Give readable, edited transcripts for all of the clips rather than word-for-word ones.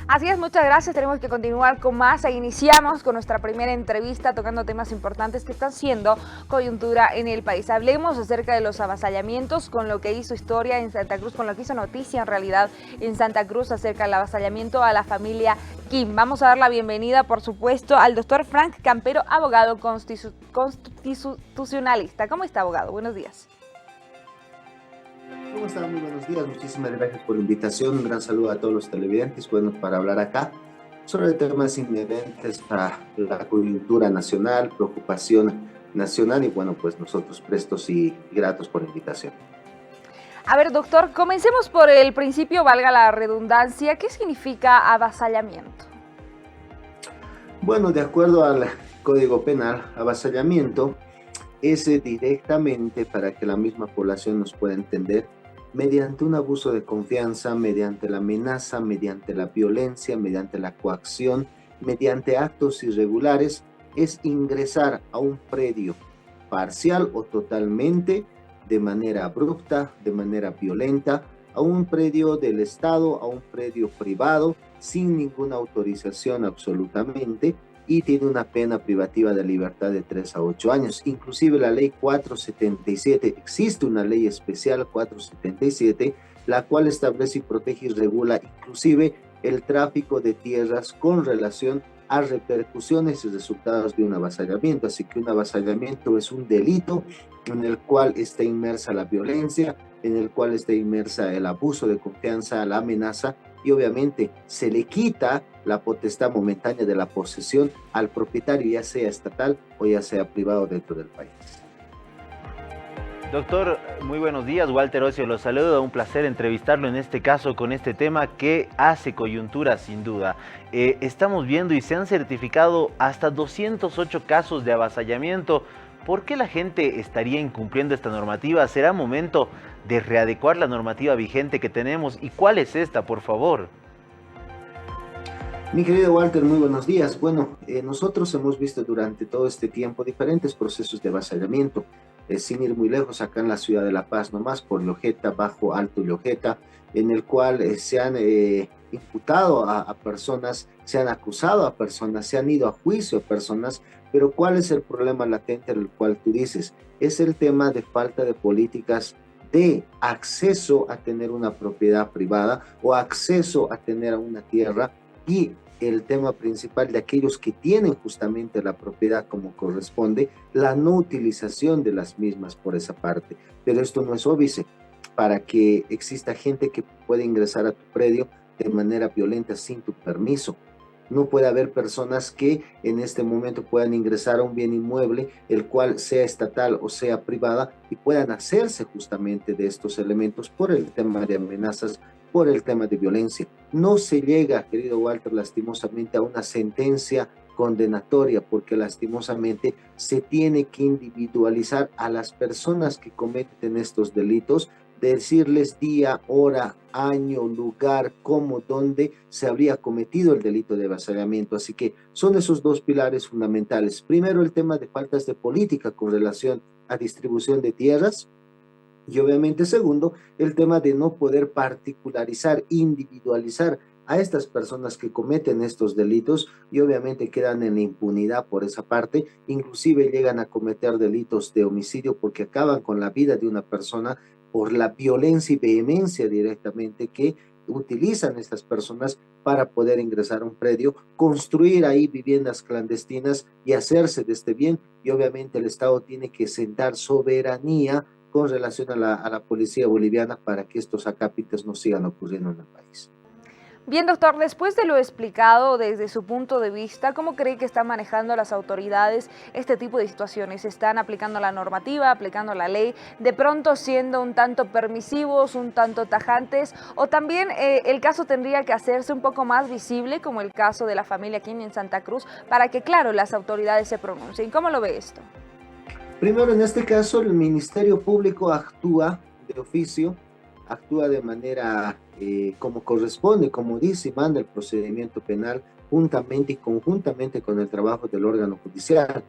Así es, muchas gracias. Tenemos que continuar con más. Ahí iniciamos con nuestra primera entrevista tocando temas importantes que están siendo coyuntura en el país. Hablemos acerca de los avasallamientos, con lo que hizo historia en Santa Cruz, con lo que hizo noticia en realidad en Santa Cruz acerca del avasallamiento a la familia Kim. Vamos a dar la bienvenida, por supuesto, al doctor Frank Campero, abogado constitucionalista. ¿Cómo está, abogado? Buenos días. ¿Cómo están? Muy buenos días, muchísimas gracias por la invitación, un gran saludo a todos los televidentes, bueno, para hablar acá sobre temas inherentes a la coyuntura nacional, preocupación nacional y bueno, pues nosotros prestos y gratos por la invitación. A ver, doctor, comencemos por el principio, valga la redundancia. ¿Qué significa avasallamiento? Bueno, de acuerdo al Código Penal, avasallamiento es directamente, para que la misma población nos pueda entender, mediante un abuso de confianza, mediante la amenaza, mediante la violencia, mediante la coacción, mediante actos irregulares, es ingresar a un predio parcial o totalmente, de manera abrupta, de manera violenta, a un predio del Estado, a un predio privado, sin ninguna autorización absolutamente, y tiene una pena privativa de libertad de 3 a 8 años. Inclusive la ley 477, existe una ley especial 477, la cual establece y protege y regula inclusive el tráfico de tierras con relación a repercusiones y resultados de un avasallamiento. Así que un avasallamiento es un delito en el cual está inmersa la violencia, en el cual está inmersa el abuso de confianza, la amenaza, y obviamente se le quita la potestad momentánea de la posesión al propietario, ya sea estatal o ya sea privado dentro del país. Doctor, muy buenos días. Walter Ocio los saluda. Un placer entrevistarlo en este caso con este tema que hace coyuntura sin duda. Estamos viendo y se han certificado hasta 208 casos de avasallamiento. ¿Por qué la gente estaría incumpliendo esta normativa? ¿Será momento de readecuar la normativa vigente que tenemos? ¿Y cuál es esta, por favor? Mi querido Walter, muy buenos días. Bueno, nosotros hemos visto durante todo este tiempo diferentes procesos de avasallamiento, sin ir muy lejos, acá en la ciudad de La Paz, nomás por Lojeta, Bajo, Alto Lojeta, en el cual se han imputado a personas, se han acusado a personas, se han ido a juicio a personas, pero ¿cuál es el problema latente del cual tú dices? Es el tema de falta de políticas de acceso a tener una propiedad privada o acceso a tener una tierra, y el tema principal de aquellos que tienen justamente la propiedad como corresponde, la no utilización de las mismas por esa parte. Pero esto no es óbice para que exista gente que pueda ingresar a tu predio de manera violenta sin tu permiso. No puede haber personas que en este momento puedan ingresar a un bien inmueble, el cual sea estatal o sea privada, y puedan hacerse justamente de estos elementos por el tema de amenazas, por el tema de violencia. No se llega, querido Walter, lastimosamente a una sentencia condenatoria, porque lastimosamente se tiene que individualizar a las personas que cometen estos delitos, decirles día, hora, año, lugar, cómo, dónde se habría cometido el delito de avasallamiento. Así que son esos dos pilares fundamentales. Primero, el tema de faltas de política con relación a distribución de tierras. Y obviamente, segundo, el tema de no poder particularizar, individualizar a estas personas que cometen estos delitos, y obviamente quedan en la impunidad por esa parte, inclusive llegan a cometer delitos de homicidio porque acaban con la vida de una persona por la violencia y vehemencia directamente que utilizan estas personas para poder ingresar a un predio, construir ahí viviendas clandestinas y hacerse de este bien. Y obviamente el Estado tiene que sentar soberanía con relación a la policía boliviana para que estos acápites no sigan ocurriendo en el país. Bien, doctor, después de lo explicado desde su punto de vista, ¿cómo cree que están manejando las autoridades este tipo de situaciones? ¿Están aplicando la normativa, aplicando la ley, de pronto siendo un tanto permisivos, un tanto tajantes? ¿O también el caso tendría que hacerse un poco más visible, como el caso de la familia Kim en Santa Cruz, para que, claro, las autoridades se pronuncien? ¿Cómo lo ve esto? Primero, en este caso, el Ministerio Público actúa de oficio, actúa de manera como corresponde, como dice y manda el procedimiento penal, juntamente y conjuntamente con el trabajo del órgano judicial.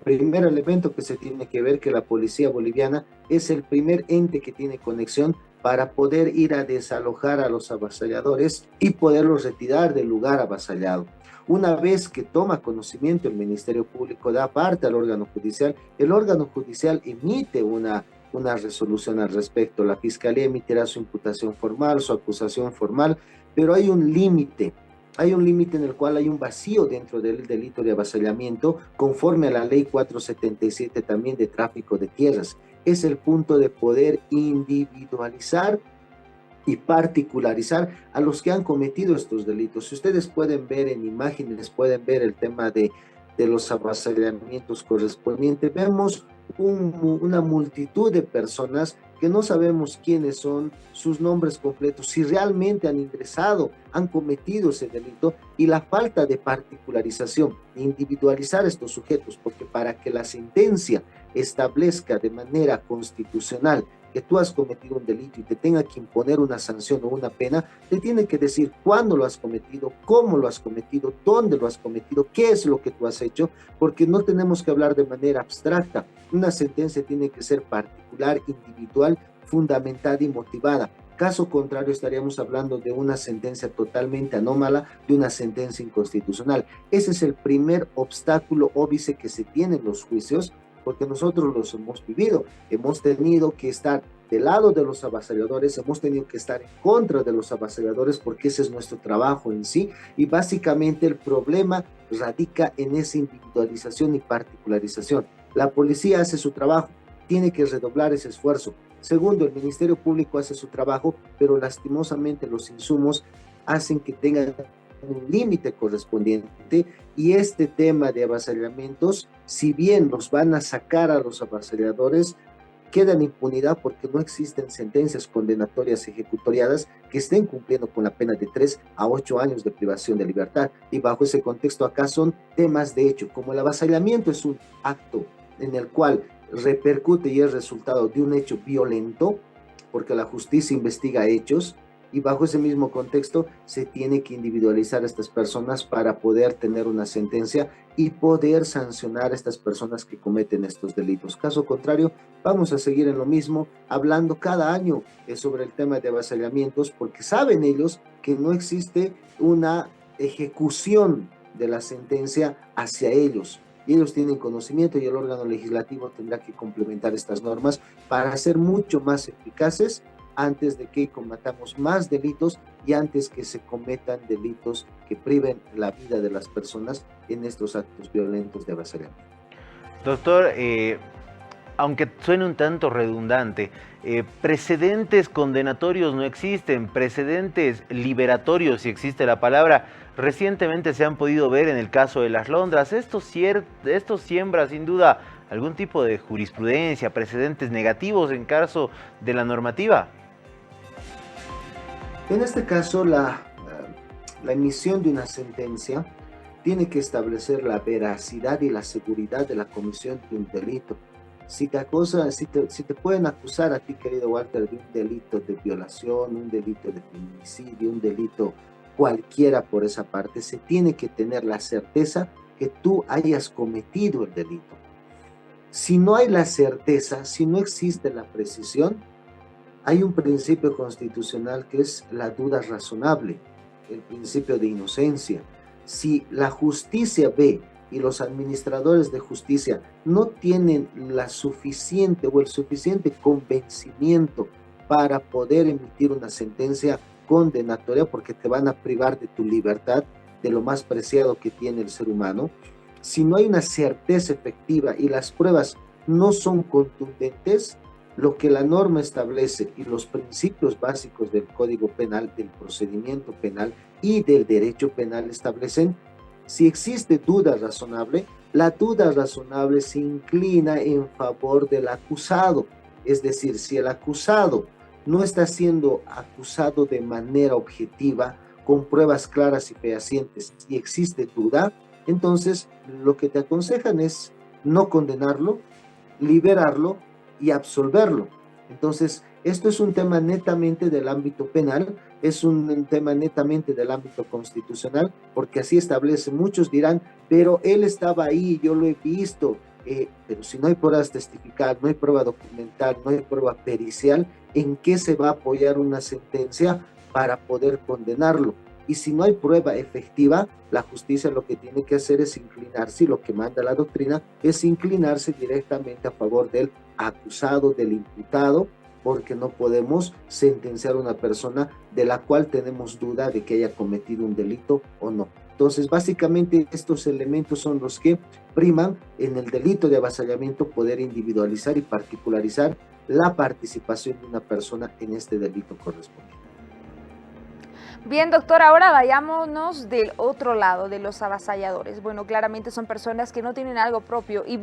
Primer elemento que se tiene que ver, que la policía boliviana es el primer ente que tiene conexión para poder ir a desalojar a los avasalladores y poderlos retirar del lugar avasallado. Una vez que toma conocimiento el Ministerio Público, da parte al órgano judicial, el órgano judicial emite una resolución al respecto. La Fiscalía emitirá su imputación formal, su acusación formal, pero hay un límite. Hay un límite en el cual hay un vacío dentro del delito de avasallamiento, conforme a la ley 477 también de tráfico de tierras. Es el punto de poder individualizar y particularizar a los que han cometido estos delitos. Si ustedes pueden ver en imágenes, pueden ver el tema de los avasallamientos correspondientes, vemos una multitud de personas que no sabemos quiénes son, sus nombres completos, si realmente han ingresado, han cometido ese delito, y la falta de particularización, individualizar estos sujetos, porque para que la sentencia establezca de manera constitucional que tú has cometido un delito y te tenga que imponer una sanción o una pena, te tiene que decir cuándo lo has cometido, cómo lo has cometido, dónde lo has cometido, qué es lo que tú has hecho, porque no tenemos que hablar de manera abstracta. Una sentencia tiene que ser particular, individual, fundamentada y motivada. Caso contrario, estaríamos hablando de una sentencia totalmente anómala, de una sentencia inconstitucional. Ese es el primer obstáculo óbice que se tiene en los juicios, porque nosotros los hemos vivido. Hemos tenido que estar del lado de los avasalladores, hemos tenido que estar en contra de los avasalladores, porque ese es nuestro trabajo en sí, y básicamente el problema radica en esa individualización y particularización. La policía hace su trabajo, tiene que redoblar ese esfuerzo. Segundo, el Ministerio Público hace su trabajo, pero lastimosamente los insumos hacen que tengan un límite correspondiente, y este tema de avasallamientos, si bien los van a sacar a los avasalladores, queda en impunidad porque no existen sentencias condenatorias ejecutoriadas que estén cumpliendo con la pena de 3 a 8 años de privación de libertad. Y bajo ese contexto acá son temas de hecho. Como el avasallamiento es un acto en el cual repercute y es resultado de un hecho violento, porque la justicia investiga hechos, y bajo ese mismo contexto se tiene que individualizar a estas personas para poder tener una sentencia y poder sancionar a estas personas que cometen estos delitos. Caso contrario, vamos a seguir en lo mismo, hablando cada año sobre el tema de avasallamientos, porque saben ellos que no existe una ejecución de la sentencia hacia ellos. Y ellos tienen conocimiento, y el órgano legislativo tendrá que complementar estas normas para ser mucho más eficaces antes de que cometamos más delitos y antes que se cometan delitos que priven la vida de las personas en estos actos violentos de avasallamiento. Doctor, aunque suene un tanto redundante, precedentes condenatorios no existen, precedentes liberatorios, si existe la palabra, recientemente se han podido ver en el caso de las Londras. Esto siembra sin duda algún tipo de jurisprudencia, precedentes negativos en caso de la normativa. En este caso, la emisión de una sentencia tiene que establecer la veracidad y la seguridad de la comisión de un delito. Si te pueden acusar a ti, querido Walter, de un delito de violación, un delito de feminicidio, un delito cualquiera por esa parte, se tiene que tener la certeza que tú hayas cometido el delito. Si no hay la certeza, si no existe la precisión, hay un principio constitucional que es la duda razonable, el principio de inocencia. Si la justicia ve y los administradores de justicia no tienen la suficiente o el suficiente convencimiento para poder emitir una sentencia condenatoria, porque te van a privar de tu libertad, de lo más preciado que tiene el ser humano, si no hay una certeza efectiva y las pruebas no son contundentes, lo que la norma establece y los principios básicos del Código Penal, del procedimiento penal y del derecho penal establecen, si existe duda razonable, la duda razonable se inclina en favor del acusado. Es decir, si el acusado no está siendo acusado de manera objetiva, con pruebas claras y fehacientes, y existe duda, entonces lo que te aconsejan es no condenarlo, liberarlo y absolverlo. Entonces, esto es un tema netamente del ámbito penal, es un tema netamente del ámbito constitucional, porque así establece. Muchos dirán, pero él estaba ahí, yo lo he visto. pero si no hay pruebas testificar, no hay prueba documental, no hay prueba pericial, ¿en qué se va a apoyar una sentencia para poder condenarlo? Y si no hay prueba efectiva, la justicia lo que tiene que hacer es inclinarse, y lo que manda la doctrina es inclinarse directamente a favor del acusado, del imputado, porque no podemos sentenciar a una persona de la cual tenemos duda de que haya cometido un delito o no. Entonces, básicamente estos elementos son los que priman en el delito de avasallamiento, poder individualizar y particularizar la participación de una persona en este delito correspondiente. Bien, doctor, ahora vayámonos del otro lado, de los avasalladores. Bueno, claramente son personas que no tienen algo propio y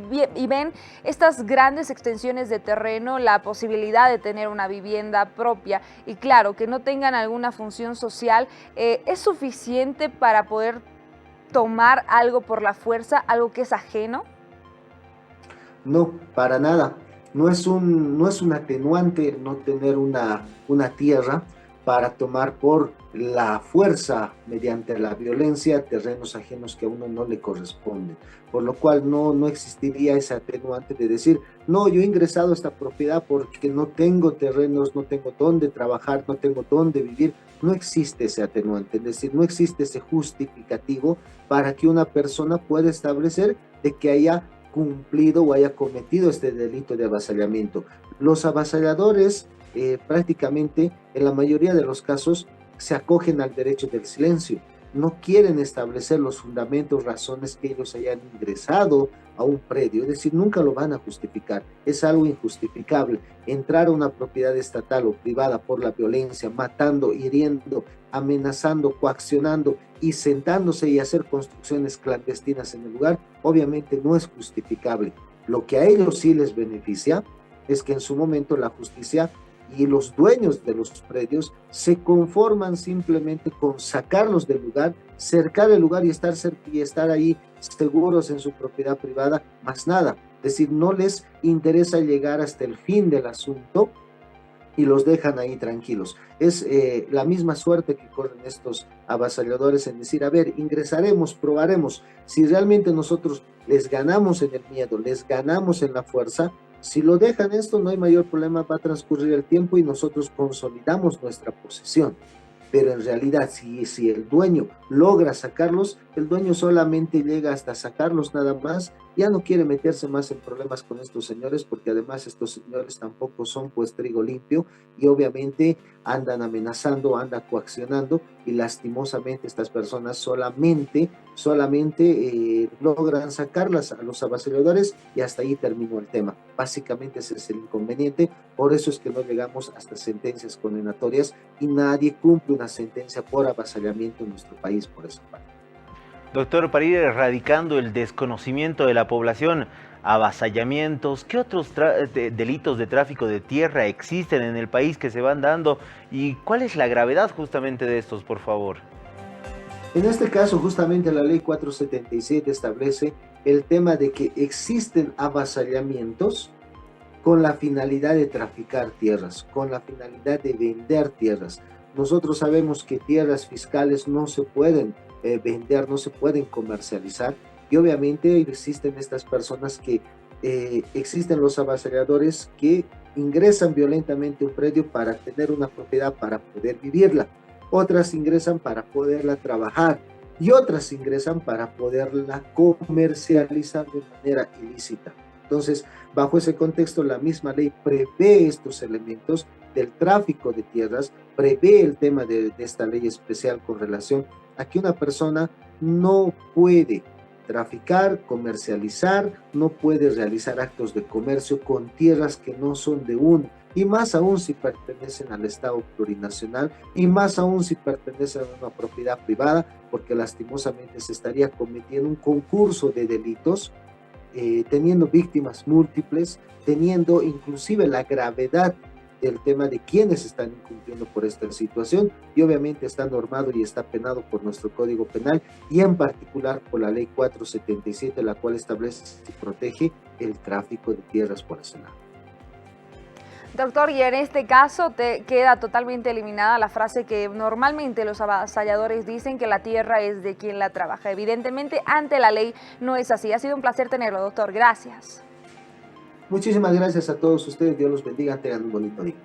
ven estas grandes extensiones de terreno, la posibilidad de tener una vivienda propia y claro, que no tengan alguna función social, ¿es suficiente para poder tomar algo por la fuerza, algo que es ajeno? No, para nada. No es un atenuante no tener una tierra para tomar por la fuerza, mediante la violencia, terrenos ajenos que a uno no le corresponden. Por lo cual no existiría ese atenuante de decir, no, yo he ingresado a esta propiedad porque no tengo terrenos, no tengo dónde trabajar, no tengo dónde vivir. No existe ese atenuante, es decir, no existe ese justificativo para que una persona pueda establecer de que haya cumplido o haya cometido este delito de avasallamiento. Los avasalladores prácticamente en la mayoría de los casos se acogen al derecho del silencio, no quieren establecer los fundamentos, razones que ellos hayan ingresado a un predio, es decir, nunca lo van a justificar, es algo injustificable. Entrar a una propiedad estatal o privada por la violencia, matando, hiriendo, amenazando, coaccionando y sentándose y hacer construcciones clandestinas en el lugar, obviamente no es justificable. Lo que a ellos sí les beneficia es que en su momento la justicia y los dueños de los predios se conforman simplemente con sacarlos del lugar, cercar el lugar y estar ahí seguros en su propiedad privada, más nada. Es decir, no les interesa llegar hasta el fin del asunto y los dejan ahí tranquilos. Es la misma suerte que corren estos avasalladores en decir, a ver, ingresaremos, probaremos. Si realmente nosotros les ganamos en el miedo, les ganamos en la fuerza, si lo dejan esto, no hay mayor problema, va a transcurrir el tiempo y nosotros consolidamos nuestra posesión. Pero en realidad, si el dueño logra sacarlos, el dueño solamente llega hasta sacarlos nada más, ya no quiere meterse más en problemas con estos señores, porque además estos señores tampoco son pues trigo limpio y obviamente andan amenazando, andan coaccionando y lastimosamente estas personas solamente logran sacarlas a los avasalladores y hasta ahí terminó el tema. Básicamente ese es el inconveniente, por eso es que no llegamos hasta sentencias condenatorias y nadie cumple una sentencia por avasallamiento en nuestro país por esa parte. Doctor, para ir erradicando el desconocimiento de la población, avasallamientos, ¿qué otros delitos de tráfico de tierra existen en el país que se van dando? ¿Y cuál es la gravedad justamente de estos, por favor? En este caso, justamente la ley 477 establece el tema de que existen avasallamientos con la finalidad de traficar tierras, con la finalidad de vender tierras. Nosotros sabemos que tierras fiscales no se pueden vender, no se pueden comercializar y obviamente existen estas personas que existen los avasalladores que ingresan violentamente a un predio para tener una propiedad, para poder vivirla. Otras ingresan para poderla trabajar y otras ingresan para poderla comercializar de manera ilícita. Entonces, bajo ese contexto, la misma ley prevé estos elementos del tráfico de tierras, prevé el tema de esta ley especial con relación a que una persona no puede traficar, comercializar, no puede realizar actos de comercio con tierras que no son de uno, y más aún si pertenecen al Estado plurinacional, y más aún si pertenecen a una propiedad privada, porque lastimosamente se estaría cometiendo un concurso de delitos, teniendo víctimas múltiples, teniendo inclusive la gravedad del tema de quienes están incumpliendo por esta situación y obviamente está normado y está penado por nuestro Código Penal y en particular por la Ley 477, la cual establece y protege el tráfico de tierras por ese lado. Doctor, y en este caso te queda totalmente eliminada la frase que normalmente los avasalladores dicen, que la tierra es de quien la trabaja. Evidentemente, ante la ley no es así. Ha sido un placer tenerlo, doctor. Gracias. Muchísimas gracias a todos ustedes. Dios los bendiga. Tengan un bonito día.